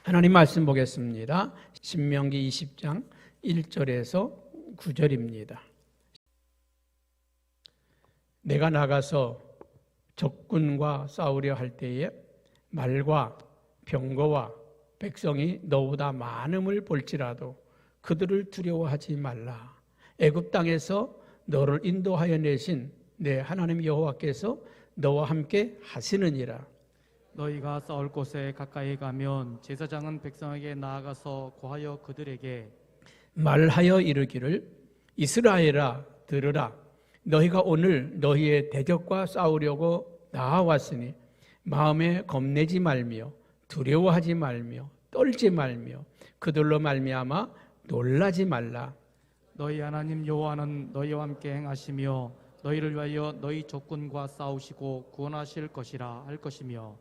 하나님 말씀 보겠습니다. 신명기 20장 1절에서 9절입니다. 내가 나가서 적군과 싸우려 할 때에 말과 병거와 백성이 너보다 많음을 볼지라도 그들을 두려워하지 말라. 애굽 땅에서 너를 인도하여 내신 내 하나님 여호와께서 너와 함께 하시느니라. 너희가 싸울 곳에 가까이 가면 제사장은 백성에게 나아가서 고하여 그들에게 말하여 이르기를 이스라엘아 들으라. 너희가 오늘 너희의 대적과 싸우려고 나아왔으니 마음에 겁내지 말며 두려워하지 말며 떨지 말며 그들로 말미암아 놀라지 말라. 너희 하나님 여호와는 너희와 함께 행하시며 너희를 위하여 너희 적군과 싸우시고 구원하실 것이라 할 것이며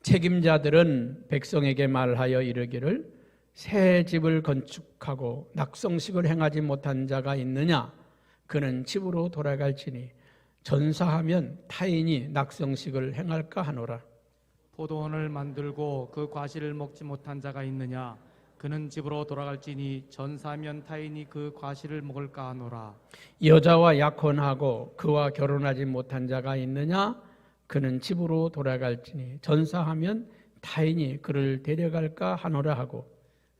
책임자들은 백성에게 말하여 이르기를 새 집을 건축하고 낙성식을 행하지 못한 자가 있느냐? 그는 집으로 돌아갈지니 전사하면 타인이 낙성식을 행할까 하노라. 포도원을 만들고 그 과실을 먹지 못한 자가 있느냐? 그는 집으로 돌아갈지니 전사하면 타인이 그 과실을 먹을까 하노라. 여자와 약혼하고 그와 결혼하지 못한 자가 있느냐? 그는 집으로 돌아갈지니 전사하면 타인이 그를 데려갈까 하노라 하고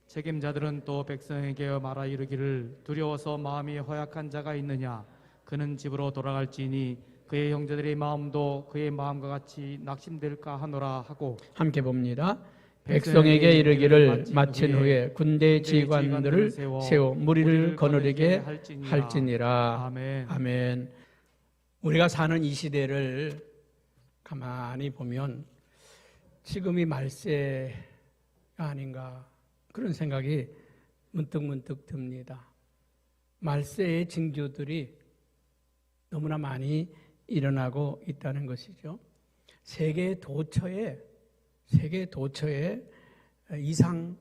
책임자들은 또 백성에게 말하 이르기를 두려워서 마음이 허약한 자가 있느냐? 그는 집으로 돌아갈지니 그의 형제들의 마음도 그의 마음과 같이 낙심될까 하노라 하고 함께 봅니다. 백성에게 이르기를 마친 후에 군대 지휘관들을 세워 무리를 거느리게 할지니라. 아멘. 아멘. 우리가 사는 이 시대를 가만히 보면 지금이 말세가 아닌가 그런 생각이 문득문득 듭니다. 말세의 징조들이 너무나 많이 일어나고 있다는 것이죠. 세계 도처에 이상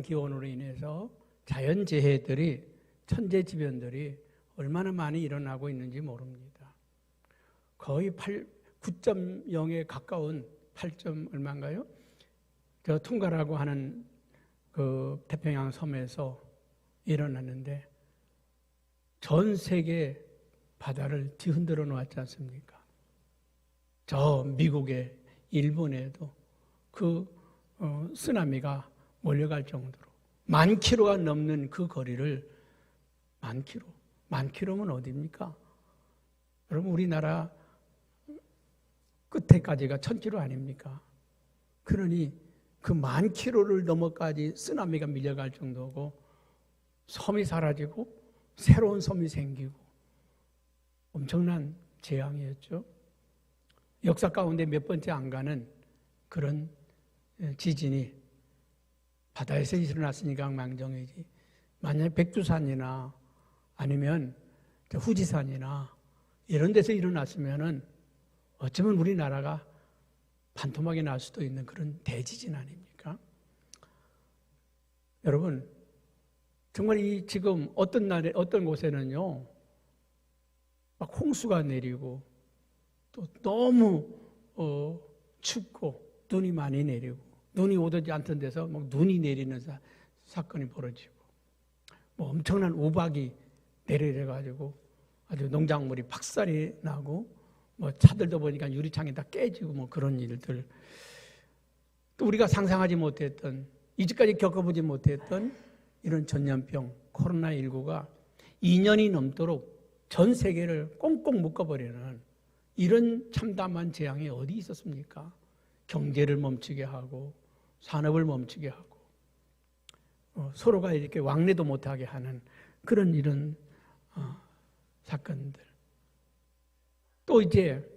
기온으로 인해서 자연재해들이 천재지변들이 얼마나 많이 일어나고 있는지 모릅니다. 거의 9.0에 가까운 8점 얼마인가요? 저 퉁가라고 하는 그 태평양 섬에서 일어났는데 전 세계 바다를 뒤흔들어 놓았지 않습니까? 저 미국의 일본에도 그 쓰나미가 몰려갈 정도로 10,000km가 넘는 그 거리를 10,000km면 어디입니까? 여러분 우리나라 끝에까지가 1,000km 아닙니까? 그러니 그 10,000km를 넘어까지 쓰나미가 밀려갈 정도고 섬이 사라지고 새로운 섬이 생기고 엄청난 재앙이었죠. 역사 가운데 몇 번째 안 가는 그런 지진이 바다에서 일어났으니까 망정이지. 만약에 백두산이나 아니면 후지산이나 이런 데서 일어났으면은 어쩌면 우리나라가 반토막이 날 수도 있는 그런 대지진 아닙니까? 여러분, 정말 이 지금 어떤 날에 어떤 곳에는요, 막 홍수가 내리고 또 너무 춥고 눈이 많이 내리고 눈이 오지 않던 데서 막 눈이 내리는 사건이 벌어지고 뭐 엄청난 우박이 내려가지고 아주 농작물이 박살이 나고 뭐 차들도 보니까 유리창이 다 깨지고 뭐 그런 일들 또 우리가 상상하지 못했던 이제까지 겪어보지 못했던 이런 전염병 코로나19가 2년이 넘도록 전 세계를 꽁꽁 묶어버리는 이런 참담한 재앙이 어디 있었습니까? 경제를 멈추게 하고 산업을 멈추게 하고 서로가 이렇게 왕래도 못하게 하는 그런 이런 사건들. 또 이제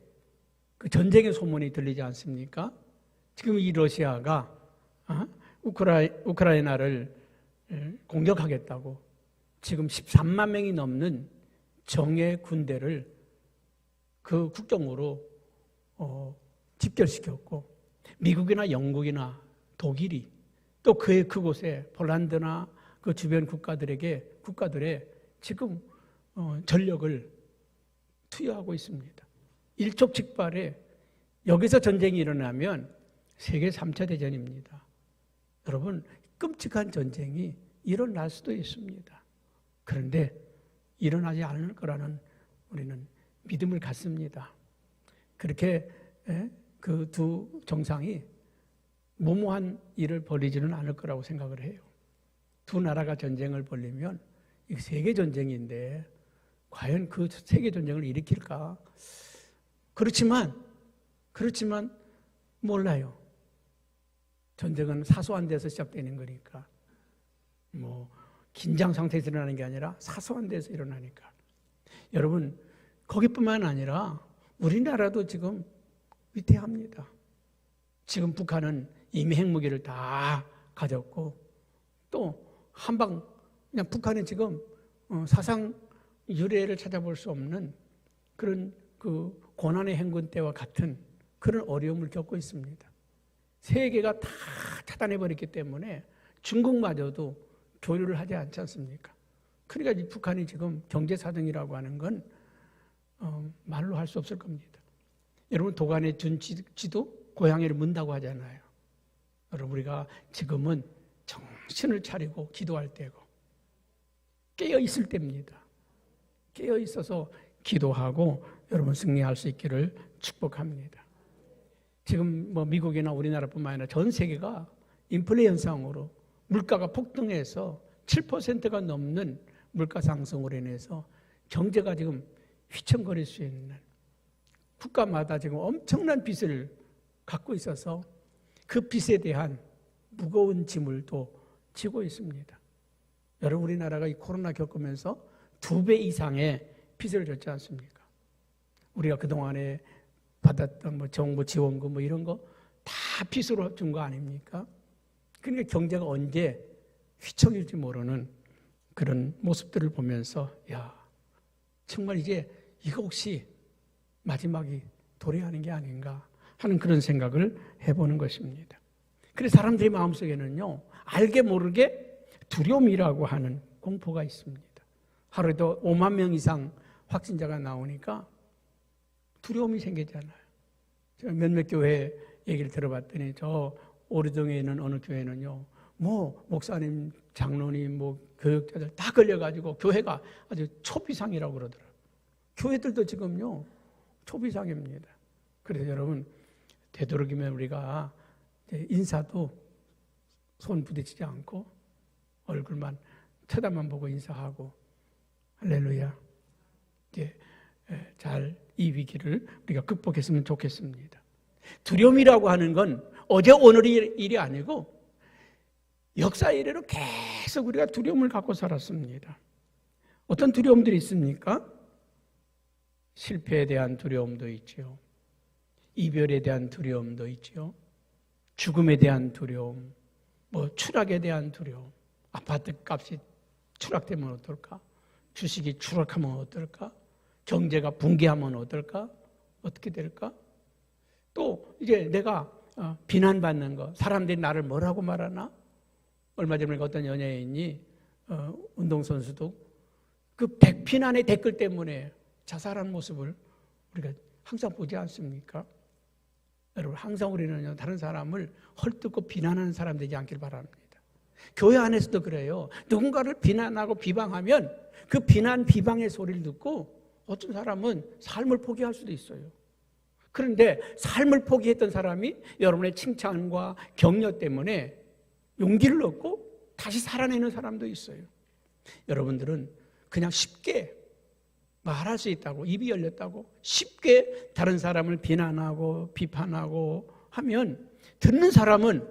그 전쟁의 소문이 들리지 않습니까? 지금 이 러시아가 우크라이나를 공격하겠다고 지금 13만 명이 넘는 정예 군대를 그 국경으로 집결시켰고 미국이나 영국이나 독일이 또 그곳에 폴란드나 그 주변 국가들의 지금 전력을 투여하고 있습니다. 일촉즉발에 여기서 전쟁이 일어나면 세계 3차 대전입니다. 여러분, 끔찍한 전쟁이 일어날 수도 있습니다. 그런데 일어나지 않을 거라는 우리는 믿음을 갖습니다. 그렇게 그 두 정상이 무모한 일을 벌이지는 않을 거라고 생각을 해요. 두 나라가 전쟁을 벌이면 이게 세계 전쟁인데 과연 그 세계 전쟁을 일으킬까? 그렇지만 몰라요. 전쟁은 사소한 데서 시작되는 거니까. 뭐 긴장 상태에서 일어나는 게 아니라 사소한 데서 일어나니까. 여러분, 거기뿐만 아니라 우리나라도 지금 위태합니다. 지금 북한은 이미 핵무기를 다 가졌고 또 한방 그냥 북한은 지금 사상 유례를 찾아볼 수 없는 그런 그 고난의 행군 때와 같은 그런 어려움을 겪고 있습니다. 세계가 다 차단해버렸기 때문에 중국마저도 교류를 하지 않지 않습니까? 그러니까 북한이 지금 경제사정이라고 하는 건 말로 할 수 없을 겁니다. 여러분, 도간에 준 지도 고양이를 문다고 하잖아요. 여러분, 우리가 지금은 정신을 차리고 기도할 때고 깨어 있을 때입니다. 깨어 있어서 기도하고 여러분 승리할 수 있기를 축복합니다. 지금 뭐 미국이나 우리나라뿐만 아니라 전 세계가 인플레 현상으로 물가가 폭등해서 7%가 넘는 물가 상승으로 인해서 경제가 지금 휘청거릴 수 있는, 국가마다 지금 엄청난 빚을 갖고 있어서 그 빚에 대한 무거운 짐을 또 지고 있습니다. 여러분, 우리나라가 이 코로나 겪으면서 2배 이상의 빚을 졌지 않습니까? 우리가 그동안에 받았던 뭐 정부 지원금 뭐 이런 거 다 빚으로 준 거 아닙니까? 그러니까 경제가 언제 휘청일지 모르는 그런 모습들을 보면서 야, 정말 이제 이거 혹시 마지막이 도래하는 게 아닌가 하는 그런 생각을 해보는 것입니다. 그래서 사람들의 마음속에는요, 알게 모르게 두려움이라고 하는 공포가 있습니다. 하루에도 5만 명 이상 확진자가 나오니까 두려움이 생기잖아요. 제가 몇몇 교회 얘기를 들어봤더니 저 오르정에 있는 어느 교회는요, 뭐 목사님, 장로님, 뭐 교역자들 다 걸려가지고 교회가 아주 초비상이라고 그러더라고요. 교회들도 지금요 초비상입니다. 그래서 여러분, 되도록이면 우리가 인사도 손 부딪히지 않고 얼굴만 쳐다만 보고 인사하고, 할렐루야, 이제 잘 이 위기를 우리가 극복했으면 좋겠습니다. 두려움이라고 하는 건 어제 오늘의 일이 아니고 역사 이래로 계속 우리가 두려움을 갖고 살았습니다. 어떤 두려움들이 있습니까? 실패에 대한 두려움도 있죠. 이별에 대한 두려움도 있죠. 죽음에 대한 두려움, 뭐 추락에 대한 두려움, 아파트 값이 추락되면 어떨까? 주식이 추락하면 어떨까? 경제가 붕괴하면 어떨까? 어떻게 될까? 또 이제 내가 비난받는 거, 사람들이 나를 뭐라고 말하나? 얼마 전에 어떤 연예인이 운동선수도 그 백비난의 댓글 때문에 자살한 모습을 우리가 항상 보지 않습니까? 여러분, 항상 우리는 다른 사람을 헐뜯고 비난하는 사람 되지 않길 바랍니다. 교회 안에서도 그래요. 누군가를 비난하고 비방하면 그 비난, 비방의 소리를 듣고 어떤 사람은 삶을 포기할 수도 있어요. 그런데 삶을 포기했던 사람이 여러분의 칭찬과 격려 때문에 용기를 얻고 다시 살아내는 사람도 있어요. 여러분들은 그냥 쉽게 말할 수 있다고, 입이 열렸다고 쉽게 다른 사람을 비난하고 비판하고 하면 듣는 사람은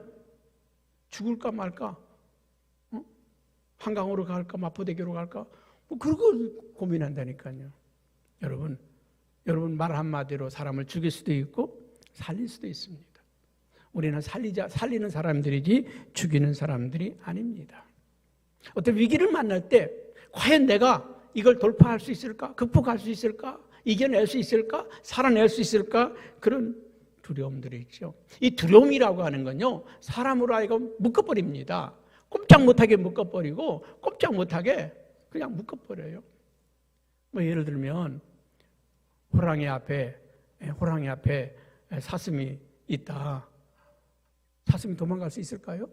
죽을까 말까, 한강으로 갈까 마포대교로 갈까, 뭐 그런 걸 고민한다니까요. 여러분 말 한마디로 사람을 죽일 수도 있고 살릴 수도 있습니다. 우리는 살리는 사람들이지 죽이는 사람들이 아닙니다. 어떤 위기를 만날 때 과연 내가 이걸 돌파할 수 있을까? 극복할 수 있을까? 이겨낼 수 있을까? 살아낼 수 있을까? 그런 두려움들이 있죠. 이 두려움이라고 하는 건요, 사람으로 하여금 묶어버립니다. 꼼짝 못하게 묶어버리고 꼼짝 못하게 그냥 묶어버려요. 뭐 예를 들면 호랑이 앞에 사슴이 있다. 사슴이 도망갈 수 있을까요?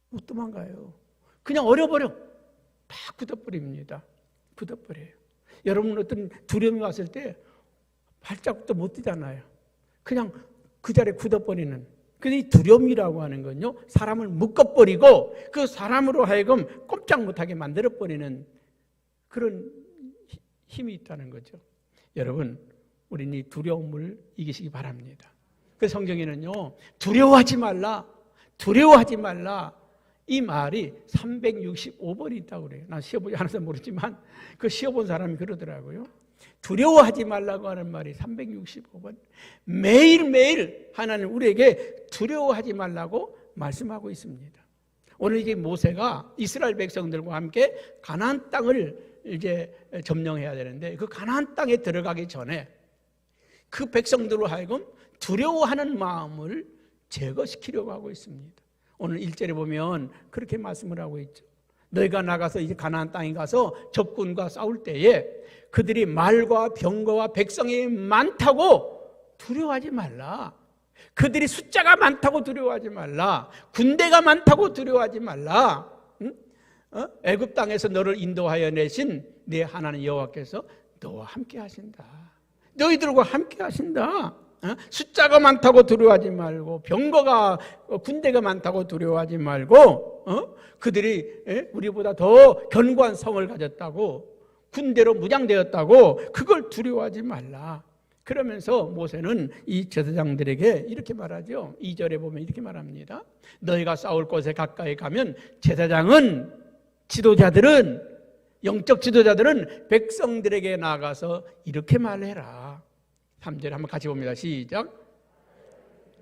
못 도망가요. 그냥 얼어버려. 다 굳어버립니다. 굳어버려요. 여러분 어떤 두려움이 왔을 때 발자국도 못 뛰잖아요. 그냥 그 자리에 굳어버리는. 근데 이 두려움이라고 하는 건요, 사람을 묶어버리고 그 사람으로 하여금 꼼짝 못하게 만들어버리는 그런 힘이 있다는 거죠. 여러분, 우리는 이 두려움을 이기시기 바랍니다. 그 성경에는요, 두려워하지 말라, 두려워하지 말라, 이 말이 365번이 있다고 그래요. 난 시어보지 않아서 모르지만 그 시어본 사람이 그러더라고요. 두려워하지 말라고 하는 말이 365번. 매일매일 하나님 우리에게 두려워하지 말라고 말씀하고 있습니다. 오늘 이제 모세가 이스라엘 백성들과 함께 가나안 땅을 이제 점령해야 되는데, 그 가나안 땅에 들어가기 전에 그 백성들로 하여금 두려워하는 마음을 제거시키려고 하고 있습니다. 오늘 1절에 보면 그렇게 말씀을 하고 있죠. 너희가 나가서 이제 가나안 땅에 가서 적군과 싸울 때에 그들이 말과 병거와 백성이 많다고 두려워하지 말라. 그들이 숫자가 많다고 두려워하지 말라. 군대가 많다고 두려워하지 말라. 애굽 땅에서 너를 인도하여 내신 네 하나님 여호와께서 너와 함께 하신다. 너희들과 함께 하신다. 숫자가 많다고 두려워하지 말고, 병거가 군대가 많다고 두려워하지 말고, 그들이 우리보다 더 견고한 성을 가졌다고, 군대로 무장되었다고, 그걸 두려워하지 말라. 그러면서 모세는 이 제사장들에게 이렇게 말하죠. 2절에 보면 이렇게 말합니다. 너희가 싸울 곳에 가까이 가면 제사장은, 지도자들은, 영적 지도자들은 백성들에게 나가서 이렇게 말해라. 3절에 한번 같이 봅니다. 시작.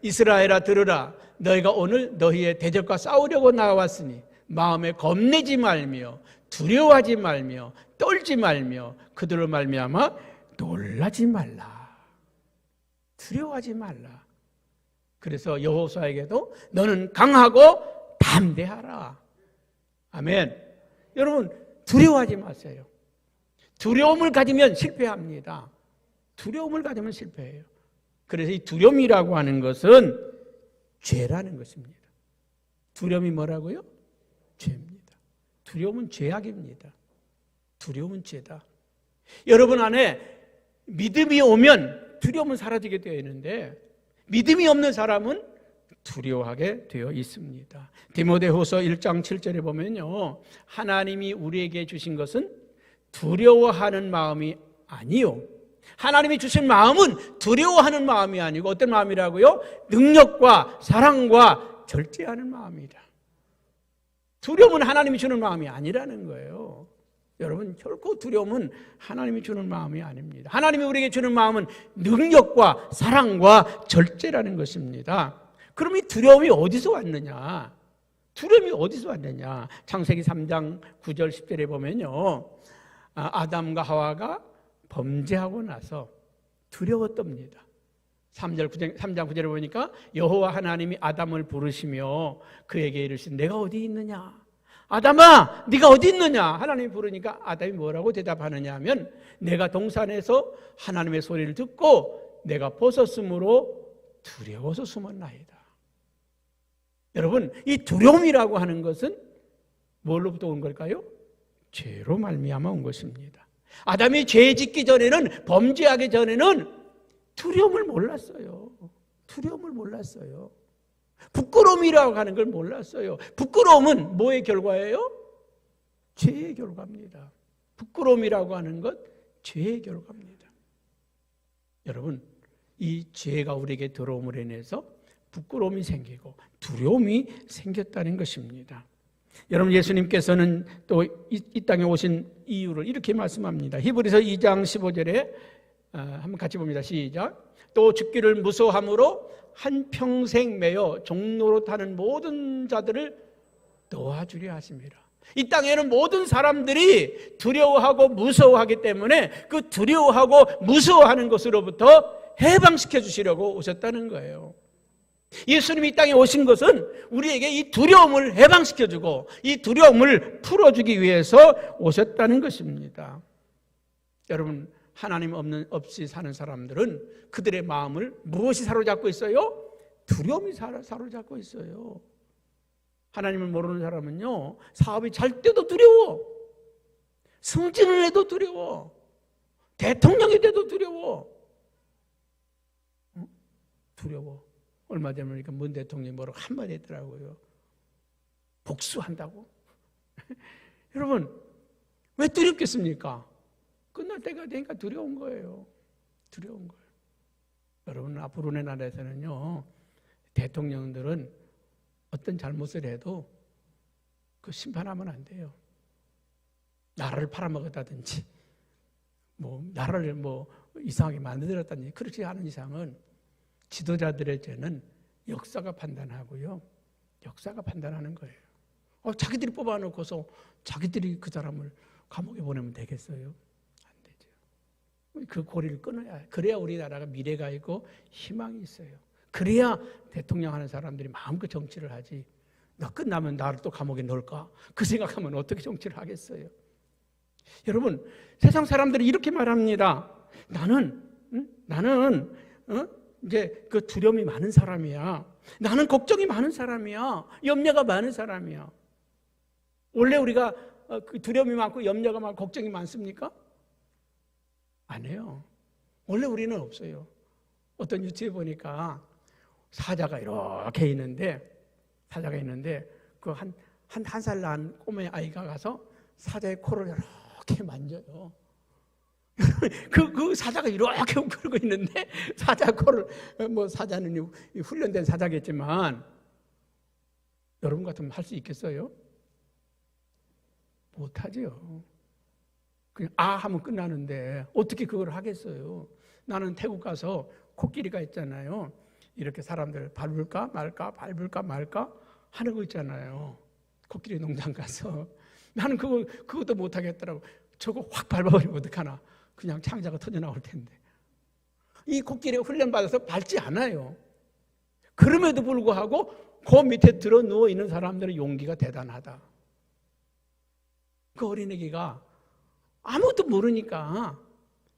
이스라엘아 들으라. 너희가 오늘 너희의 대적과 싸우려고 나왔으니 마음에 겁내지 말며 두려워하지 말며 떨지 말며 그들을 말미암아 놀라지 말라. 두려워하지 말라. 그래서 여호수아에게도 너는 강하고 담대하라. 아멘. 여러분, 두려워하지 마세요. 두려움을 가지면 실패합니다. 두려움을 가지면 실패해요. 그래서 이 두려움이라고 하는 것은 죄라는 것입니다. 두려움이 뭐라고요? 죄입니다. 두려움은 죄악입니다. 두려움은 죄다. 여러분 안에 믿음이 오면 두려움은 사라지게 되어 있는데, 믿음이 없는 사람은 두려워하게 되어 있습니다. 디모데후서 1장 7절에 보면요, 하나님이 우리에게 주신 것은 두려워하는 마음이 아니요, 하나님이 주신 마음은 두려워하는 마음이 아니고 어떤 마음이라고요? 능력과 사랑과 절제하는 마음이다. 두려움은 하나님이 주는 마음이 아니라는 거예요. 여러분, 결코 두려움은 하나님이 주는 마음이 아닙니다. 하나님이 우리에게 주는 마음은 능력과 사랑과 절제라는 것입니다. 그럼 이 두려움이 어디서 왔느냐? 두려움이 어디서 왔느냐? 창세기 3장 9절 10절에 보면요, 아담과 하와가 범죄하고 나서 두려웠답니다. 3장 9절에 보니까 여호와 하나님이 아담을 부르시며 그에게 이르신 내가 어디 있느냐? 아담아, 네가 어디 있느냐? 하나님이 부르니까 아담이 뭐라고 대답하느냐 하면 내가 동산에서 하나님의 소리를 듣고 내가 벗었으므로 두려워서 숨었나이다. 여러분, 이 두려움이라고 하는 것은 뭘로부터 온 걸까요? 죄로 말미암아 온 것입니다. 아담이 죄 짓기 전에는, 범죄하기 전에는 두려움을 몰랐어요. 두려움을 몰랐어요. 부끄러움이라고 하는 걸 몰랐어요. 부끄러움은 뭐의 결과예요? 죄의 결과입니다. 부끄러움이라고 하는 것, 죄의 결과입니다. 여러분, 이 죄가 우리에게 들어옴으로 인해서 부끄러움이 생기고 두려움이 생겼다는 것입니다. 여러분, 예수님께서는 또 이 땅에 오신 이유를 이렇게 말씀합니다. 히브리서 2장 15절에 한번 같이 봅니다. 시작. 또 죽기를 무서워함으로 한평생 매여 종로로 타는 모든 자들을 도와주려 하십니다. 이 땅에는 모든 사람들이 두려워하고 무서워하기 때문에 그 두려워하고 무서워하는 것으로부터 해방시켜 주시려고 오셨다는 거예요. 예수님이 이 땅에 오신 것은 우리에게 이 두려움을 해방시켜주고 이 두려움을 풀어주기 위해서 오셨다는 것입니다. 여러분, 하나님 없이 사는 사람들은 그들의 마음을 무엇이 사로잡고 있어요? 두려움이 사로잡고 있어요. 하나님을 모르는 사람은요, 사업이 잘 때도 두려워. 승진을 해도 두려워. 대통령이 돼도 두려워. 두려워. 얼마 전에 보니까 문 대통령이 뭐라고 한마디 했더라고요. 복수한다고. 여러분, 왜 두렵겠습니까? 끝날 때가 되니까 두려운 거예요. 두려운 거예요. 여러분, 앞으로의 나라에서는요, 대통령들은 어떤 잘못을 해도 그 심판하면 안 돼요. 나라를 팔아먹었다든지, 나라를 이상하게 만들었다든지, 그렇지 않은 이상은 지도자들의 죄는 역사가 판단하고요. 역사가 판단하는 거예요. 자기들이 뽑아놓고서 자기들이 그 사람을 감옥에 보내면 되겠어요? 안 되죠. 그 고리를 끊어야 해요. 그래야 우리나라가 미래가 있고 희망이 있어요. 그래야 대통령 하는 사람들이 마음껏 정치를 하지. 나 끝나면 나를 또 감옥에 넣을까? 그 생각하면 어떻게 정치를 하겠어요? 여러분, 세상 사람들이 이렇게 말합니다. 나는 이제 그 두려움이 많은 사람이야. 나는 걱정이 많은 사람이야. 염려가 많은 사람이야. 원래 우리가 그 두려움이 많고 염려가 많고 걱정이 많습니까? 아니에요. 원래 우리는 없어요. 어떤 유치에 보니까 사자가 이렇게 있는데 그 한 살 난 꼬매 아이가 가서 사자의 코를 이렇게 만져요. 그 사자가 이렇게 웅크리고 있는데 사자 코를 사자는 훈련된 사자겠지만 여러분 같으면 할 수 있겠어요? 못하죠. 그냥 하면 끝나는데 어떻게 그걸 하겠어요? 나는 태국 가서 코끼리가 있잖아요. 이렇게 사람들 밟을까 말까 하는 거 있잖아요. 코끼리 농장 가서 나는 그것도 못하겠더라고. 저거 확 밟아버리면 어떡하나. 그냥 창자가 터져 나올 텐데. 이 코끼리 훈련받아서 밟지 않아요. 그럼에도 불구하고 그 밑에 들어 누워 있는 사람들의 용기가 대단하다. 그 어린애기가 아무것도 모르니까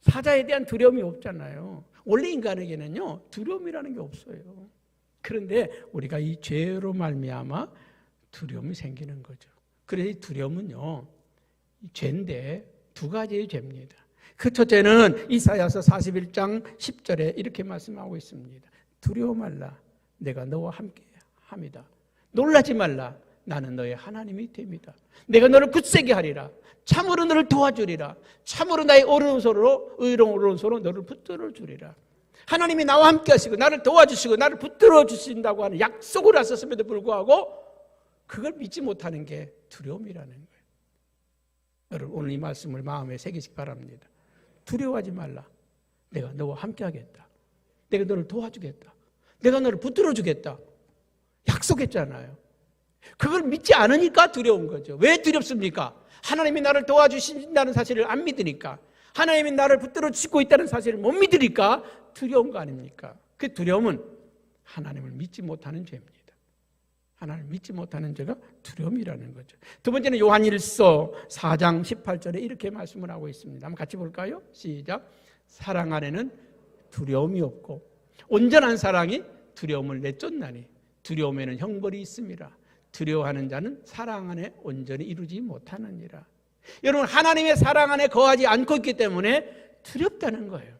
사자에 대한 두려움이 없잖아요. 원래 인간에게는요, 두려움이라는 게 없어요. 그런데 우리가 이 죄로 말미암아 두려움이 생기는 거죠. 그래서 이 두려움은요, 죄인데 두 가지의 죄입니다. 그 첫째는 이사야서 41장 10절에 이렇게 말씀하고 있습니다. 두려워 말라, 내가 너와 함께 함이다. 놀라지 말라, 나는 너의 하나님이 됩니다. 내가 너를 굳세게 하리라. 참으로 너를 도와주리라. 참으로 나의 오른손으로, 의로운 오른손으로 너를 붙들어 주리라. 하나님이 나와 함께 하시고 나를 도와주시고 나를 붙들어 주신다고 하는 약속을 하셨음에도 불구하고 그걸 믿지 못하는 게 두려움이라는 거예요. 여러분, 오늘 이 말씀을 마음에 새기시기 바랍니다. 두려워하지 말라. 내가 너와 함께 하겠다. 내가 너를 도와주겠다. 내가 너를 붙들어 주겠다. 약속했잖아요. 그걸 믿지 않으니까 두려운 거죠. 왜 두렵습니까? 하나님이 나를 도와주신다는 사실을 안 믿으니까, 하나님이 나를 붙들어 주시고 있다는 사실을 못 믿으니까 두려운 거 아닙니까? 그 두려움은 하나님을 믿지 못하는 죄입니다. 하나님을 믿지 못하는 죄가 두려움이라는 거죠. 두 번째는 요한일서 4장 18절에 이렇게 말씀을 하고 있습니다. 한번 같이 볼까요? 시작. 사랑 안에는 두려움이 없고 온전한 사랑이 두려움을 내쫓나니 두려움에는 형벌이 있습니다. 두려워하는 자는 사랑 안에 온전히 이루지 못하느니라. 여러분, 하나님의 사랑 안에 거하지 않고 있기 때문에 두렵다는 거예요.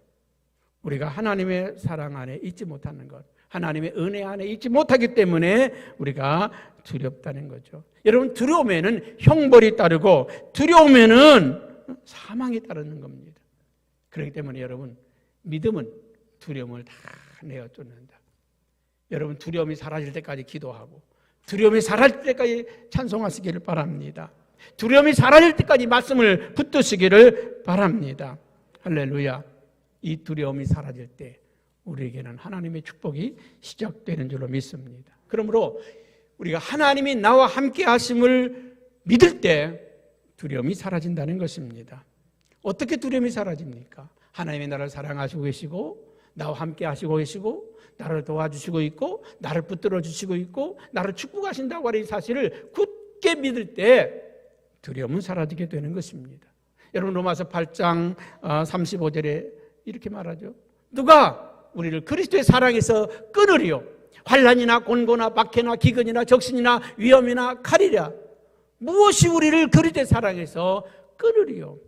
우리가 하나님의 사랑 안에 있지 못하는 것, 하나님의 은혜 안에 있지 못하기 때문에 우리가 두렵다는 거죠. 여러분, 두려움에는 형벌이 따르고 두려움에는 사망이 따르는 겁니다. 그렇기 때문에 여러분, 믿음은 두려움을 다 내어쫓는다. 여러분, 두려움이 사라질 때까지 기도하고 두려움이 사라질 때까지 찬송하시기를 바랍니다. 두려움이 사라질 때까지 말씀을 붙드시기를 바랍니다. 할렐루야. 이 두려움이 사라질 때 우리에게는 하나님의 축복이 시작되는 줄로 믿습니다. 그러므로 우리가 하나님이 나와 함께 하심을 믿을 때 두려움이 사라진다는 것입니다. 어떻게 두려움이 사라집니까? 하나님이 나를 사랑하시고 계시고 나와 함께 하시고 계시고 나를 도와주시고 있고 나를 붙들어 주시고 있고 나를 축복하신다고 하는 사실을 굳게 믿을 때 두려움은 사라지게 되는 것입니다. 여러분, 로마서 8장 35절에 이렇게 말하죠. 누가 우리를 그리스도의 사랑에서 끊으리요? 환난이나 곤고나 박해나 기근이나 적신이나 위험이나 칼이랴 무엇이 우리를 그리스도의 사랑에서 끊으리요.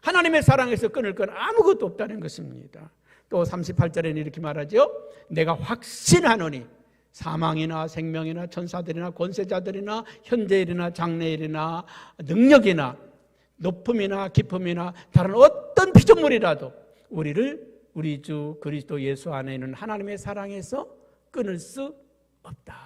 하나님의 사랑에서 끊을 건 아무것도 없다는 것입니다. 또 38절에는 이렇게 말하죠. 내가 확신하노니 사망이나 생명이나 천사들이나 권세자들이나 현재일이나 장래일이나 능력이나 높음이나 깊음이나 다른 어떤 피조물이라도 우리를 우리 주 그리스도 예수 안에 있는 하나님의 사랑에서 끊을 수 없다.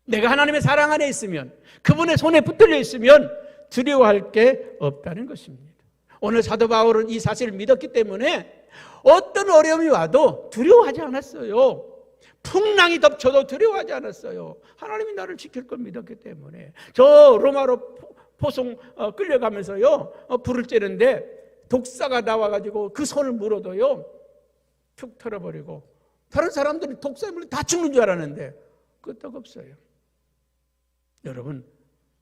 내가 하나님의 사랑 안에 있으면, 그분의 손에 붙들려 있으면 두려워할 게 없다는 것입니다. 오늘 사도 바울은 이 사실을 믿었기 때문에 어떤 어려움이 와도 두려워하지 않았어요. 풍랑이 덮쳐도 두려워하지 않았어요. 하나님이 나를 지킬 걸 믿었기 때문에. 저 로마로 포송 끌려가면서요, 불을 쬐는데 독사가 나와가지고 그 손을 물어도요 툭 털어버리고, 다른 사람들이 독사에 물려 다 죽는 줄 알았는데 끄떡없어요. 여러분,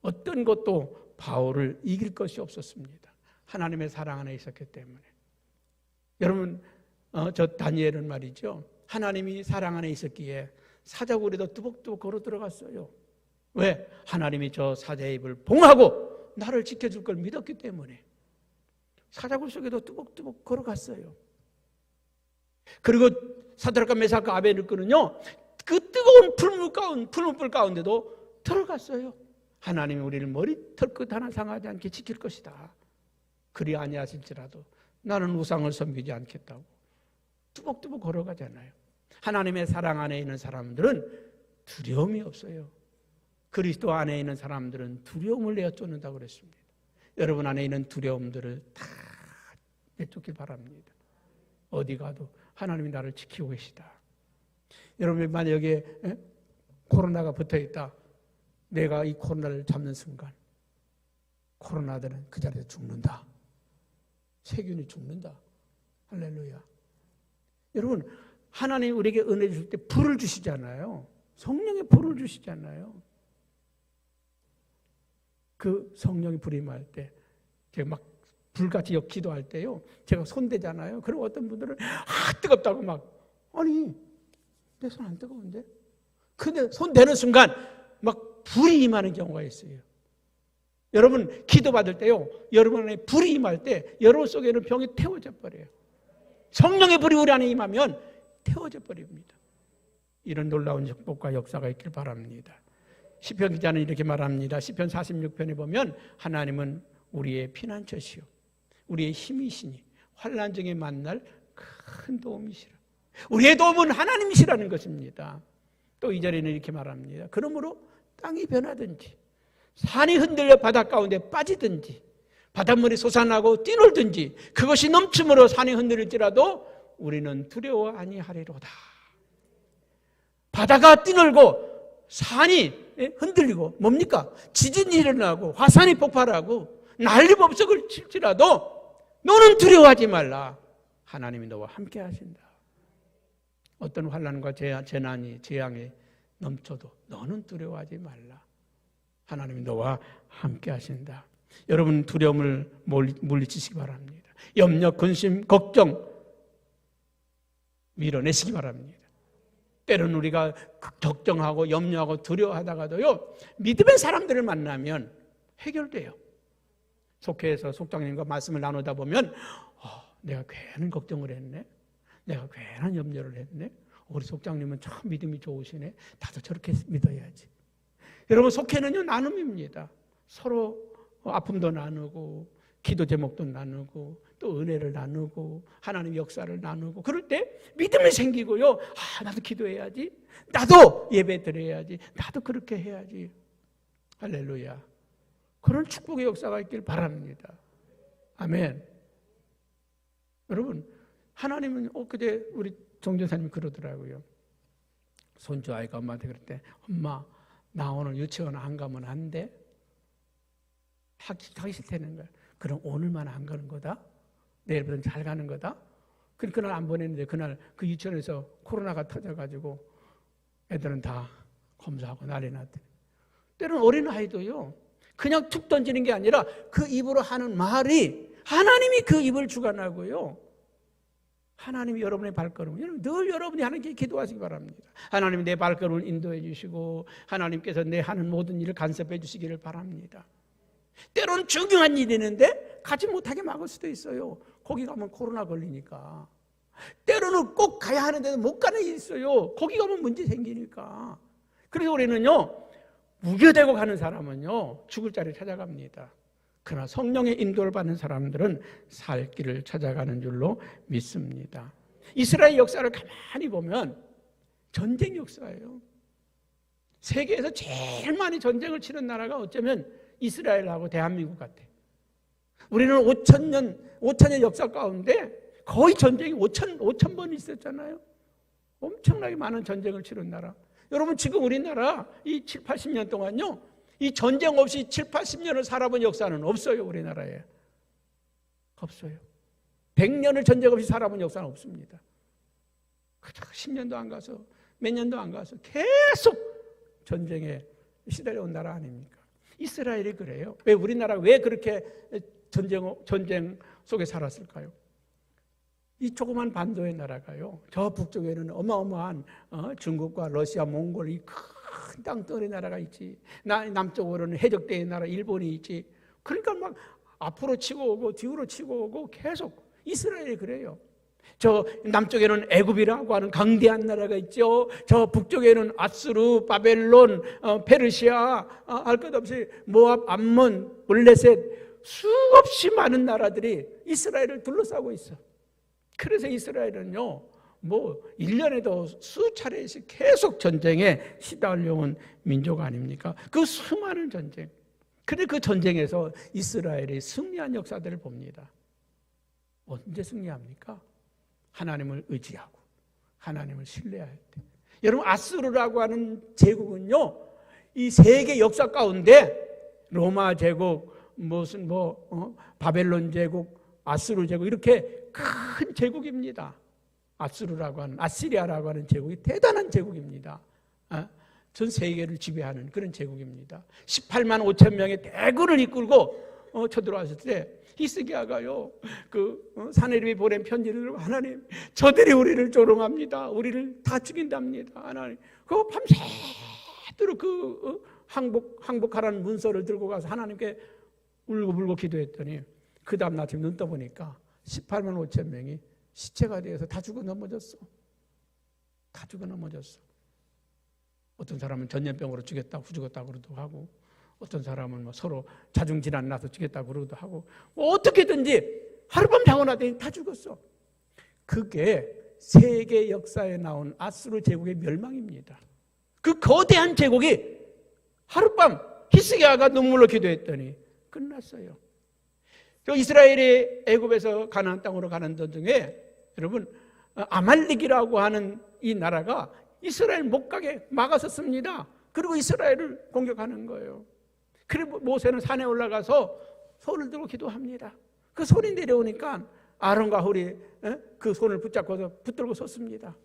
어떤 것도 바울을 이길 것이 없었습니다. 하나님의 사랑 안에 있었기 때문에. 여러분, 저 다니엘은 말이죠, 하나님이 사랑 안에 있었기에 사자굴에도 뚜벅뚜벅 걸어 들어갔어요. 왜? 하나님이 저 사자의 입을 봉하고 나를 지켜줄 걸 믿었기 때문에 사자굴 속에도 뚜벅뚜벅 걸어갔어요. 그리고 사드락과 메삭과 아벤느고는요, 그 뜨거운 풀무불 가운데도 들어갔어요. 하나님이 우리를 머리털끝 하나 상하지 않게 지킬 것이다. 그리 아니하실지라도 나는 우상을 섬기지 않겠다고 뚜벅뚜벅 걸어가잖아요. 하나님의 사랑 안에 있는 사람들은 두려움이 없어요. 그리스도 안에 있는 사람들은 두려움을 내어쫓는다고 그랬습니다. 여러분 안에 있는 두려움들을 다 내쫓길 바랍니다. 어디 가도 하나님이 나를 지키고 계시다. 여러분, 만약에 코로나가 붙어있다, 내가 이 코로나를 잡는 순간 코로나들은 그 자리에서 죽는다. 세균이 죽는다. 할렐루야. 여러분, 하나님 우리에게 은혜 주실 때 불을 주시잖아요. 성령의 불을 주시잖아요. 그 성령의 불이 임할 때 제가 막 불같이 기도할 때요, 제가 손대잖아요. 그럼 어떤 분들은 뜨겁다고 막, 아니 내 손 안 뜨거운데? 근데 손 대는 순간 막 불이 임하는 경우가 있어요. 여러분, 기도받을 때요, 여러분 안에 불이 임할 때 여러분 속에 있는 병이 태워져 버려요. 성령의 불이 우리 안에 임하면 태워져 버립니다. 이런 놀라운 축복과 역사가 있길 바랍니다. 시편 기자는 이렇게 말합니다. 시편 46편에 보면 하나님은 우리의 피난처시요 우리의 힘이시니 환난 중에 만날 큰 도움이시라. 우리의 도움은 하나님이시라는 것입니다. 또 2절에는 이렇게 말합니다. 그러므로 땅이 변하든지 산이 흔들려 바닷 가운데 빠지든지 바닷물이 솟아나고 뛰놀든지 그것이 넘침으로 산이 흔들릴지라도 우리는 두려워 아니하리로다. 바다가 뛰놀고 산이 흔들리고 뭡니까? 지진이 일어나고 화산이 폭발하고 난리법석을 칠지라도 너는 두려워하지 말라. 하나님이 너와 함께 하신다. 어떤 환난과 재난이 재앙이 넘쳐도 너는 두려워하지 말라. 하나님이 너와 함께 하신다. 여러분, 두려움을 물리치시기 바랍니다. 염려, 근심, 걱정 밀어내시기 바랍니다. 때로는 우리가 걱정하고 염려하고 두려워하다가도요, 믿음의 사람들을 만나면 해결돼요. 속회에서 속장님과 말씀을 나누다 보면 내가 괜한 걱정을 했네, 내가 괜한 염려를 했네, 우리 속장님은 참 믿음이 좋으시네, 나도 저렇게 믿어야지. 여러분, 속회는요 나눔입니다. 서로 아픔도 나누고 기도 제목도 나누고 또 은혜를 나누고 하나님 역사를 나누고, 그럴 때 믿음이 생기고요, 나도 기도해야지, 나도 예배 드려야지, 나도 그렇게 해야지. 할렐루야. 그런 축복의 역사가 있길 바랍니다. 아멘. 여러분, 하나님은 그때 우리 정전사님이 그러더라고요. 손주 아이가 엄마한테 그럴 때, 엄마 나 오늘 유치원 안 가면 안 돼? 하기 싫다는 거야. 그럼 오늘만 안 가는 거다? 내일부터는 잘 가는 거다? 그날 안 보냈는데 그날 그 유치원에서 코로나가 터져가지고 애들은 다 검사하고 난리 났더니, 때로는 어린아이도요 그냥 툭 던지는 게 아니라 그 입으로 하는 말이 하나님이 그 입을 주관하고요, 하나님이 여러분의 발걸음을, 여러분 늘 여러분이 하나님께 기도하시기 바랍니다. 하나님이 내 발걸음을 인도해 주시고 하나님께서 내 하는 모든 일을 간섭해 주시기를 바랍니다. 때로는 중요한 일이 있는데 가지 못하게 막을 수도 있어요. 거기 가면 코로나 걸리니까. 때로는 꼭 가야 하는데도 못 가는 일이 있어요. 거기 가면 문제 생기니까. 그래서 우리는요, 무교되고 가는 사람은요, 죽을 자리를 찾아갑니다. 그러나 성령의 인도를 받는 사람들은 살 길을 찾아가는 줄로 믿습니다. 이스라엘 역사를 가만히 보면 전쟁 역사예요. 세계에서 제일 많이 전쟁을 치른 나라가 어쩌면 이스라엘하고 대한민국 같아요. 우리는 5천년 역사 가운데 거의 전쟁이 5천 번 있었잖아요. 엄청나게 많은 전쟁을 치른 나라. 여러분 지금 우리나라 이 7, 80년 동안요, 이 전쟁 없이 7, 80년을 살아본 역사는 없어요. 우리나라에 없어요. 100년을 전쟁 없이 살아본 역사는 없습니다. 10년도 안 가서 몇 년도 안 가서 계속 전쟁에 시달려온 나라 아닙니까? 이스라엘이 그래요. 왜 우리나라가 왜 그렇게 전쟁 속에 살았을까요? 이 조그만 반도의 나라가요, 저 북쪽에는 어마어마한 중국과 러시아, 몽골 이 큰 땅덩어리 나라가 있지. 남쪽으로는 해적대의 나라 일본이 있지. 그러니까 막 앞으로 치고 오고 뒤로 치고 오고 계속 이스라엘이 그래요. 저 남쪽에는 애굽이라고 하는 강대한 나라가 있죠. 저 북쪽에는 아수르, 바벨론, 페르시아, 할 것 없이 모압, 암몬, 블레셋 수없이 많은 나라들이 이스라엘을 둘러싸고 있어. 그래서 이스라엘은요, 뭐 1년에도 수차례씩 계속 전쟁에 시달려온 민족 아닙니까? 그 수많은 전쟁. 그런데 그 전쟁에서 이스라엘이 승리한 역사들을 봅니다. 언제 승리합니까? 하나님을 의지하고 하나님을 신뢰할 때. 여러분 아수르라고 하는 제국은요, 이 세계 역사 가운데 로마 제국, 무슨 바벨론 제국, 아수르 제국 이렇게 큰 제국입니다. 아수르라고 하는, 아시리아라고 하는 제국이 대단한 제국입니다. 전 세계를 지배하는 그런 제국입니다. 18만 5천 명의 대군을 이끌고 쳐들어왔을 때 히스기야가요, 사내립이 보낸 편지를 들고, 하나님, 저들이 우리를 조롱합니다. 우리를 다 죽인답니다. 하나님, 그거 밤새도록 항복하라는 문서를 들고 가서 하나님께 울고불고 기도했더니 그 다음 날 아침 눈 떠보니까 18만 5천 명이 시체가 되어서 다 죽어 넘어졌어. 다 죽어 넘어졌어. 어떤 사람은 전염병으로 죽였다고 그러기도 하고, 어떤 사람은 서로 자중질환 나서 죽였다고 그러기도 하고, 어떻게든지 하룻밤 자고 나더니 다 죽었어. 그게 세계 역사에 나온 아수르 제국의 멸망입니다. 그 거대한 제국이 하룻밤 히스기야가 눈물로 기도했더니 끝났어요. 이스라엘이 애굽에서 가나안 땅으로 가는 도중에 여러분 아말렉이라고 하는 이 나라가 이스라엘 못 가게 막았었습니다. 그리고 이스라엘을 공격하는 거예요. 그리고 모세는 산에 올라가서 손을 들고 기도합니다. 그 손이 내려오니까 아론과 홀이 그 손을 붙잡고서 붙들고 섰습니다.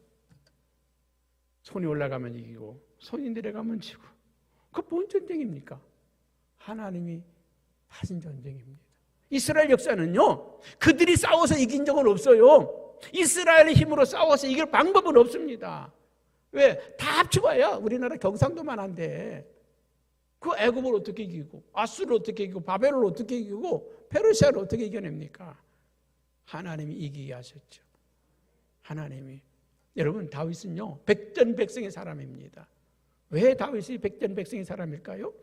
손이 올라가면 이기고 손이 내려가면 지고. 그 뭔 전쟁입니까? 하나님이 하신 전쟁입니다. 이스라엘 역사는요, 그들이 싸워서 이긴 적은 없어요. 이스라엘의 힘으로 싸워서 이길 방법은 없습니다. 왜? 다 합쳐봐야 우리나라 경상도만 한데 그 애굽을 어떻게 이기고, 아수를 어떻게 이기고, 바벨론을 어떻게 이기고, 페르시아를 어떻게 이겨냅니까? 하나님이 이기게 하셨죠. 하나님이. 여러분, 다윗은요 백전백승의 사람입니다. 왜 다윗이 백전백승의 사람일까요?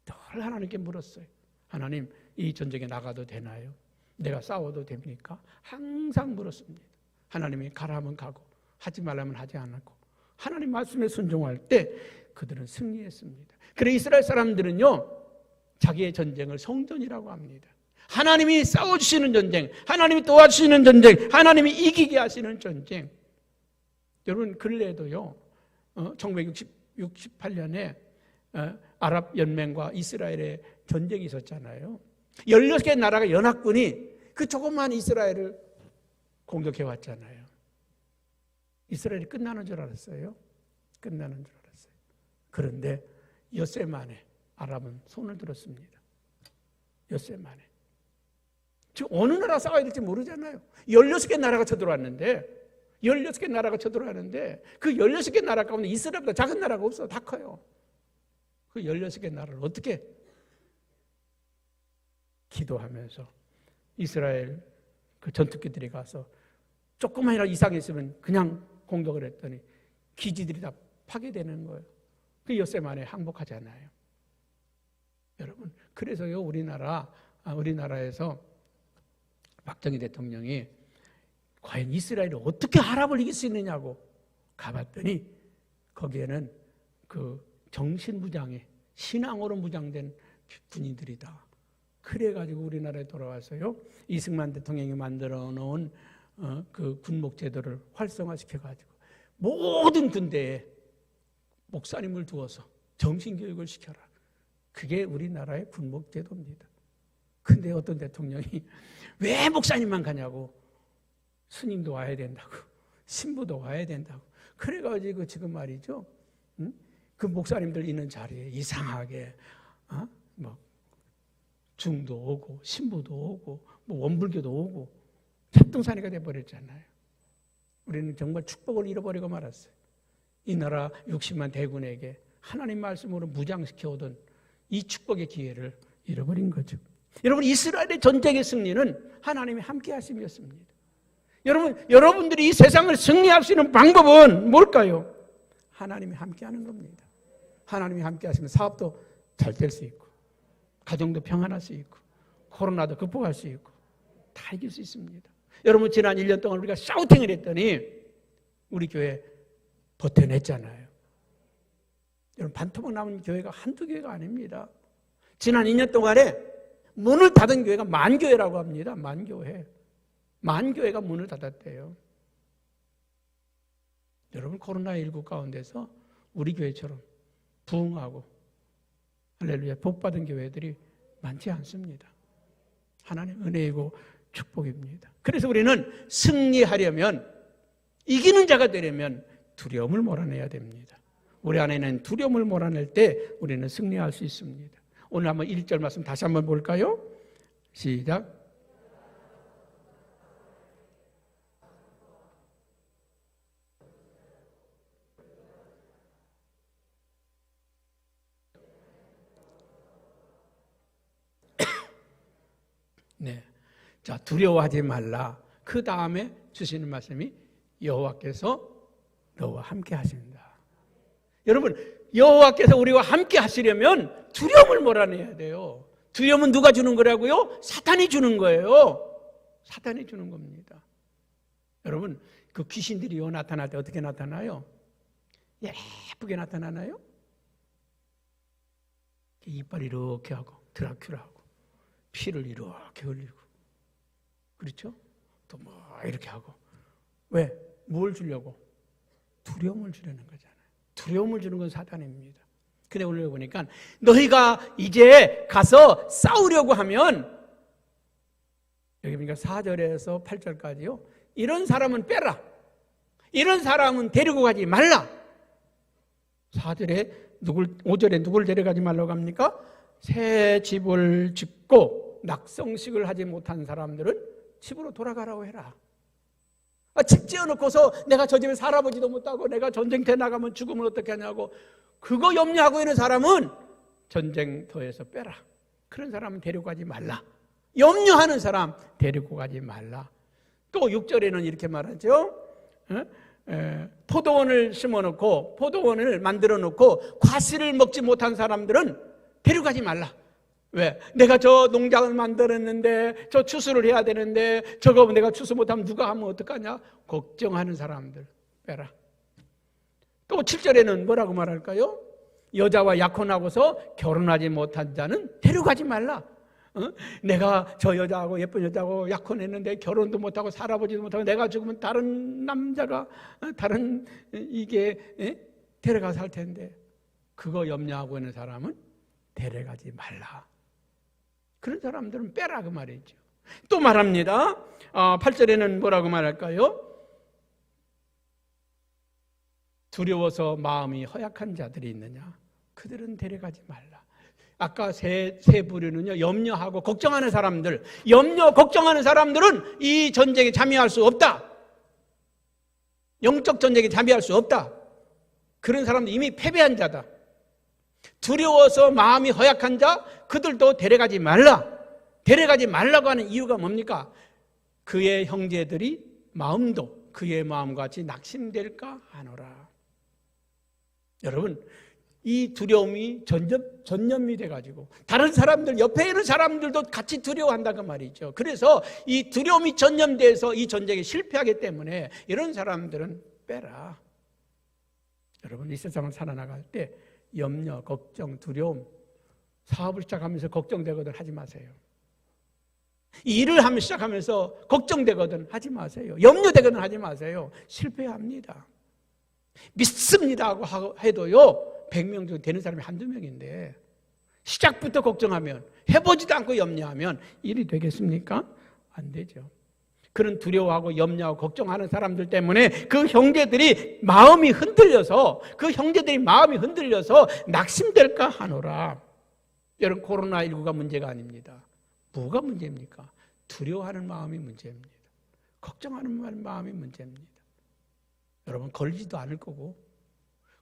늘 하나님께 물었어요. 하나님, 이 전쟁에 나가도 되나요? 내가 싸워도 됩니까? 항상 물었습니다. 하나님이 가라 하면 가고 하지 말라면 하지 않았고, 하나님 말씀에 순종할 때 그들은 승리했습니다. 그래 이스라엘 사람들은요, 자기의 전쟁을 성전이라고 합니다. 하나님이 싸워주시는 전쟁, 하나님이 도와주시는 전쟁, 하나님이 이기게 하시는 전쟁. 여러분 근래에도요, 1968년에 아랍 연맹과 이스라엘의 전쟁이 있었잖아요. 16개 나라가 연합군이 그 조그만 이스라엘을 공격해 왔잖아요. 이스라엘이 끝나는 줄 알았어요. 끝나는 줄 알았어요. 그런데 엿새 만에 아랍은 손을 들었습니다. 엿새 만에. 지금 어느 나라 싸워야 될지 모르잖아요. 16개 나라가 쳐들어왔는데 그 16개 나라 가운데 이스라엘보다 작은 나라가 없어. 다 커요. 그 16개 나라를 어떻게 기도하면서 이스라엘 그 전투기들이 가서 조금만이라도 이상했으면 그냥 공격을 했더니 기지들이 다 파괴되는 거예요. 그 엿새 만에 항복하잖아요. 여러분, 그래서요 우리나라에서 박정희 대통령이 과연 이스라엘이 어떻게 아랍을 이길 수 있느냐고 가봤더니 거기에는 그 정신무장에 신앙으로 무장된 군인들이다. 그래가지고 우리나라에 돌아와서요 이승만 대통령이 만들어 놓은 그 군목제도를 활성화시켜가지고 모든 군대에 목사님을 두어서 정신교육을 시켜라. 그게 우리나라의 군목제도입니다. 근데 어떤 대통령이 왜 목사님만 가냐고, 스님도 와야 된다고, 신부도 와야 된다고. 그래가지고 지금 말이죠, 그 목사님들 있는 자리에 이상하게 뭐 중도 오고 신부도 오고 뭐 원불교도 오고 잡동사니가 돼버렸잖아요. 우리는 정말 축복을 잃어버리고 말았어요. 이 나라 60만 대군에게 하나님 말씀으로 무장시켜오던 이 축복의 기회를 잃어버린 거죠. 여러분, 이스라엘의 전쟁의 승리는 하나님이 함께 하심이었습니다. 여러분들이 이 세상을 승리할 수 있는 방법은 뭘까요? 하나님이 함께 하는 겁니다. 하나님이 함께 하시면 사업도 잘 될 수 있고, 가정도 평안할 수 있고, 코로나도 극복할 수 있고, 다 이길 수 있습니다. 여러분, 지난 1년 동안 우리가 샤우팅을 했더니 우리 교회 버텨냈잖아요. 여러분, 반토막 남은 교회가 한두 교회가 아닙니다. 지난 2년 동안에 문을 닫은 교회가 만교회라고 합니다. 만교회. 만교회가 문을 닫았대요. 여러분, 코로나19 가운데서 우리 교회처럼 부흥하고 할렐루야 복받은 교회들이 많지 않습니다. 하나님 은혜이고 축복입니다. 그래서 우리는 승리하려면, 이기는 자가 되려면 두려움을 몰아내야 됩니다. 우리 안에는 두려움을 몰아낼 때 우리는 승리할 수 있습니다. 오늘 한번 1절 말씀 다시 한번 볼까요? 시작. 네. 자, 두려워하지 말라. 그 다음에 주시는 말씀이 여호와께서 너와 함께 하신다. 여러분, 여호와께서 우리와 함께 하시려면 두려움을 몰아내야 돼요. 두려움은 누가 주는 거라고요? 사탄이 주는 거예요. 사탄이 주는 겁니다. 여러분, 그 귀신들이 나타날 때 어떻게 나타나요? 예쁘게 나타나나요? 이빨 이렇게 하고 드라큘라하고 피를 이렇게 흘리고, 그렇죠? 또 뭐 이렇게 하고. 왜? 뭘 주려고? 두려움을 주려는 거잖아요. 두려움을 주는 건 사탄입니다. 근데 오늘 보니까 너희가 이제 가서 싸우려고 하면, 여기 보니까 4절에서 8절까지요. 이런 사람은 빼라. 이런 사람은 데리고 가지 말라. 5절에 누굴 데려가지 말라고 합니까? 새 집을 짓고 낙성식을 하지 못한 사람들은 집으로 돌아가라고 해라. 집 지어놓고서 내가 저 집에 살아보지도 못하고 내가 전쟁터에 나가면 죽으면 어떻게 하냐고 그거 염려하고 있는 사람은 전쟁터에서 빼라. 그런 사람은 데리고 가지 말라. 염려하는 사람 데리고 가지 말라. 또 6절에는 이렇게 말하죠. 포도원을 심어놓고 포도원을 만들어놓고 과실을 먹지 못한 사람들은 데려가지 말라. 왜? 내가 저 농장을 만들었는데 저 추수를 해야 되는데 저거 내가 추수 못하면 누가 하면 어떡하냐? 걱정하는 사람들 빼라. 또 7절에는 뭐라고 말할까요? 여자와 약혼하고서 결혼하지 못한 자는 데려가지 말라. 내가 저 여자하고 예쁜 여자하고 약혼했는데 결혼도 못하고 살아보지도 못하고 내가 죽으면 다른 남자가 다른 이게 데려가서 살 텐데 그거 염려하고 있는 사람은 데려가지 말라. 그런 사람들은 빼라 그 말이죠. 또 말합니다. 8절에는 뭐라고 말할까요? 두려워서 마음이 허약한 자들이 있느냐? 그들은 데려가지 말라. 아까 세 부류는요, 염려하고 걱정하는 사람들, 염려, 걱정하는 사람들은 이 전쟁에 참여할 수 없다. 영적 전쟁에 참여할 수 없다. 그런 사람들 이미 패배한 자다. 두려워서 마음이 허약한 자, 그들도 데려가지 말라. 데려가지 말라고 하는 이유가 뭡니까? 그의 형제들이 마음도 그의 마음과 같이 낙심될까 하노라. 여러분, 이 두려움이 전염이 돼가지고 다른 사람들, 옆에 있는 사람들도 같이 두려워한다고 말이죠. 그래서 이 두려움이 전염돼서 이 전쟁에 실패하기 때문에 이런 사람들은 빼라. 여러분, 이 세상을 살아나갈 때 염려, 걱정, 두려움, 사업을 시작하면서 걱정되거든 하지 마세요. 일을 하면 시작하면서 걱정되거든 하지 마세요. 염려되거든 하지 마세요. 실패합니다. 믿습니다 하고 해도요, 100명 정도 되는 사람이 한두 명인데 시작부터 걱정하면, 해보지도 않고 염려하면 일이 되겠습니까? 안 되죠. 그런 두려워하고 염려하고 걱정하는 사람들 때문에 그 형제들이 마음이 흔들려서 낙심될까 하노라. 여러분, 코로나19가 문제가 아닙니다. 뭐가 문제입니까? 두려워하는 마음이 문제입니다. 걱정하는 마음이 문제입니다. 여러분, 걸리지도 않을 거고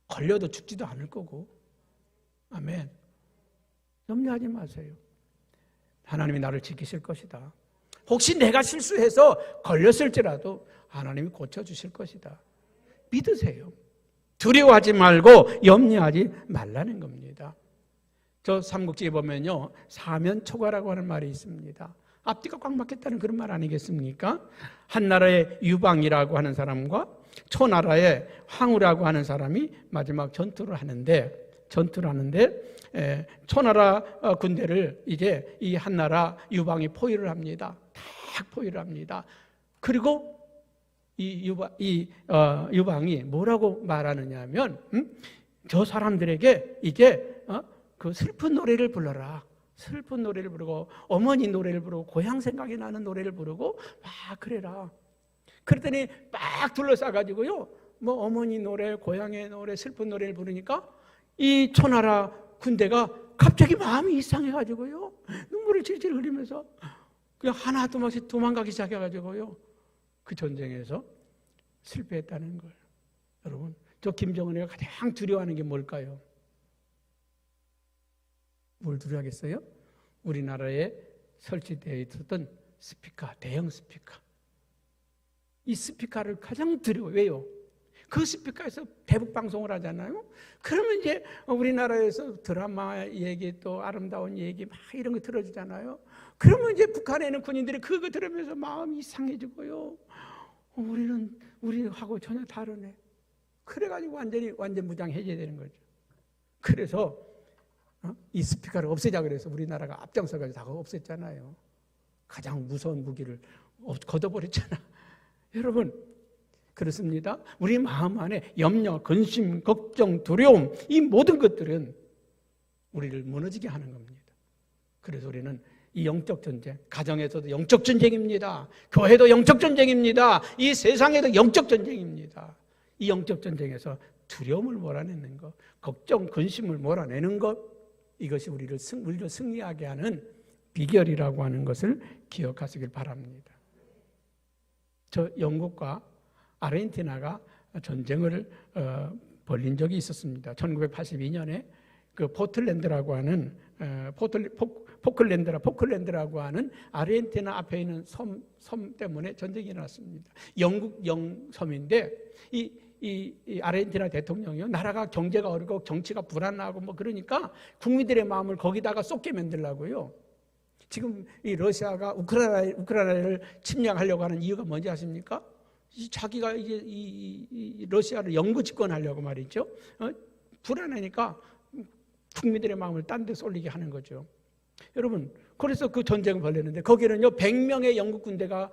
걸려도 죽지도 않을 거고. 아멘. 염려하지 마세요. 하나님이 나를 지키실 것이다. 혹시 내가 실수해서 걸렸을지라도 하나님이 고쳐주실 것이다. 믿으세요. 두려워하지 말고 염려하지 말라는 겁니다. 저 삼국지에 보면요, 사면초가라고 하는 말이 있습니다. 앞뒤가 꽉 막혔다는 그런 말 아니겠습니까? 한 나라의 유방이라고 하는 사람과 초나라의 황후라고 하는 사람이 마지막 전투를 하는데 초나라 군대를 이제 이 한나라 유방이 포위를 합니다. 딱 포위를 합니다. 그리고 이 유방이 뭐라고 말하느냐 하면, 저 사람들에게 이제 그 슬픈 노래를 불러라. 슬픈 노래를 부르고 어머니 노래를 부르고 고향 생각이 나는 노래를 부르고 막 그래라. 그랬더니 막 둘러싸가지고요, 뭐 어머니 노래, 고향의 노래, 슬픈 노래를 부르니까 이 초나라 군대가 갑자기 마음이 이상해가지고요, 눈물을 질질 흘리면서 그냥 하나 둘씩 도망가기 시작해가지고요, 그 전쟁에서 실패했다는 거예요. 여러분, 저 김정은이가 가장 두려워하는 게 뭘까요? 뭘 두려워하겠어요? 우리나라에 설치되어 있었던 스피커, 대형 스피커. 이 스피커를 가장 두려워해요. 왜요? 그 스피커에서 대북 방송을 하잖아요. 그러면 이제 우리나라에서 드라마 얘기, 또 아름다운 얘기 막 이런 거 들어주잖아요. 그러면 이제 북한에 있는 군인들이 그거 들으면서 마음이 이상해지고요, 우리하고 전혀 다르네. 그래가지고 완전 무장해제야 되는 거죠. 그래서 이 스피커를 없애자 그래서 우리나라가 앞장서가지고 다 없앴잖아요. 가장 무서운 무기를 걷어버렸잖아. 여러분, 그렇습니다. 우리 마음 안에 염려, 근심, 걱정, 두려움, 이 모든 것들은 우리를 무너지게 하는 겁니다. 그래서 우리는 이 영적 전쟁, 가정에서도 영적 전쟁입니다. 교회도 영적 전쟁입니다. 이 세상에도 영적 전쟁입니다. 이 영적 전쟁에서 두려움을 몰아내는 것, 걱정, 근심을 몰아내는 것, 이것이 우리를 승리하게 하는 비결이라고 하는 것을 기억하시길 바랍니다. 저 영국과 아르헨티나가 전쟁을 벌린 적이 있었습니다. 1982년에 그 포클랜드라고 하는 포클랜드라고 하는 아르헨티나 앞에 있는 섬 때문에 전쟁이 일어났습니다. 영국 영섬인데 이 아르헨티나 대통령이요, 나라가 경제가 어렵고 정치가 불안하고 뭐 그러니까 국민들의 마음을 거기다가 쏟게 만들려고요. 지금 이 러시아가 우크라이나를 침략하려고 하는 이유가 뭔지 아십니까? 자기가 이제 이 러시아를 영구 집권하려고 말이죠. 불안하니까 국민들의 마음을 딴 데 쏠리게 하는 거죠. 여러분, 그래서 그 전쟁을 벌였는데 거기는요 100명의 영국 군대가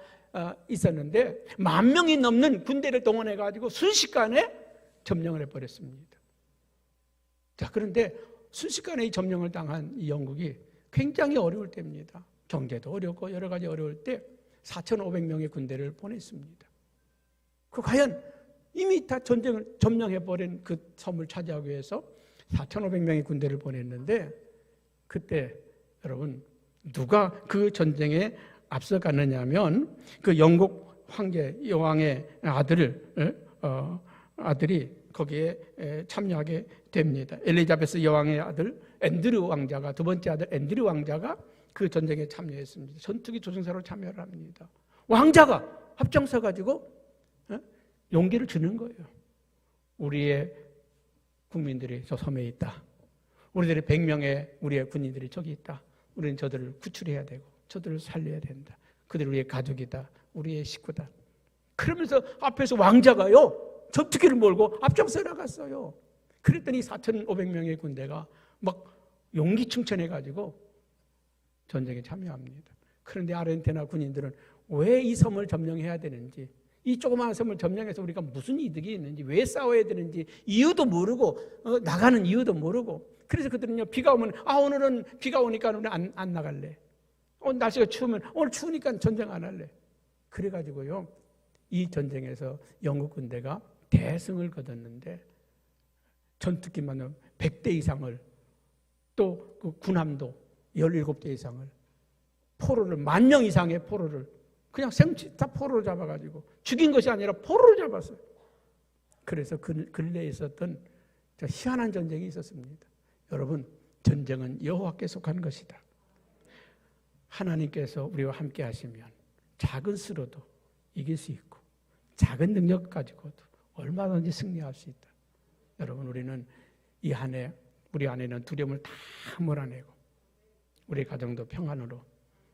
있었는데 10,000명이 넘는 군대를 동원해가지고 순식간에 점령을 해버렸습니다. 자, 그런데 순식간에 이 점령을 당한 이 영국이 굉장히 어려울 때입니다. 경제도 어렵고 여러 가지 어려울 때 4,500명의 군대를 보냈습니다. 그 과연 이미 다 전쟁을 점령해버린 그 섬을 차지하기 위해서 4,500명의 군대를 보냈는데 그때 여러분 누가 그 전쟁에 앞서갔느냐 하면 그 영국 황제 여왕의 아들이 거기에 참여하게 됩니다. 엘리자베스 여왕의 아들 앤드류 왕자가, 두 번째 아들 앤드류 왕자가 그 전쟁에 참여했습니다. 전투기 조종사로 참여를 합니다. 왕자가 합병서 가지고 용기를 주는 거예요. 우리의 국민들이 저 섬에 있다. 우리들의 100명의 우리의 군인들이 저기 있다. 우리는 저들을 구출해야 되고 저들을 살려야 된다. 그들이 우리의 가족이다. 우리의 식구다. 그러면서 앞에서 왕자가요, 전투기를 몰고 앞장서 나갔어요. 그랬더니 4,500명의 군대가 막 용기 충천해가지고 전쟁에 참여합니다. 그런데 아르헨티나 군인들은 왜 이 섬을 점령해야 되는지, 이 조그마한 섬을 점령해서 우리가 무슨 이득이 있는지, 왜 싸워야 되는지 이유도 모르고 나가는 이유도 모르고, 그래서 그들은요, 비가 오면 오늘은 비가 오니까 우리는 안 나갈래. 날씨가 추우면 오늘 추우니까 전쟁 안 할래. 그래가지고요, 이 전쟁에서 영국 군대가 대승을 거뒀는데 전투기만 100대 이상을, 또 그 군함도 17대 이상을, 포로를 10,000명 이상의 포로를 그냥 생치타 포로로 잡아가지고 죽인 것이 아니라 포로로 잡았어요. 그래서 근래에 있었던 희한한 전쟁이 있었습니다. 여러분, 전쟁은 여호와께 속한 것이다. 하나님께서 우리와 함께 하시면 작은 수로도 이길 수 있고 작은 능력 가지고도 얼마든지 승리할 수 있다. 여러분, 우리는 이 한 해 우리 안에는 두려움을 다 몰아내고 우리 가정도 평안으로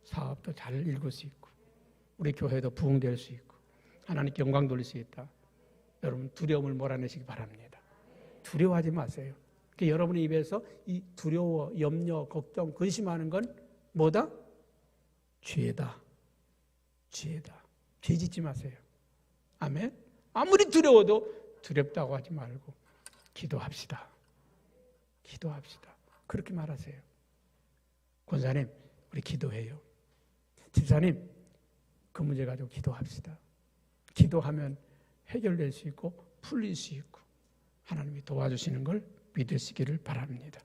사업도 잘 일굴 수 있고 우리 교회도 부흥될 수 있고 하나님께 영광 돌릴 수 있다. 여러분, 두려움을 몰아내시기 바랍니다. 두려워하지 마세요. 그러니까 여러분의 입에서 이 두려워, 염려, 걱정, 근심하는 건 뭐다? 죄다. 죄다. 죄 짓지 마세요. 아멘. 아무리 두려워도 두렵다고 하지 말고 기도합시다. 기도합시다. 그렇게 말하세요. 권사님, 우리 기도해요. 집사님, 그 문제 가지고 기도합시다. 기도하면 해결될 수 있고 풀릴 수 있고 하나님이 도와주시는 걸 믿으시기를 바랍니다.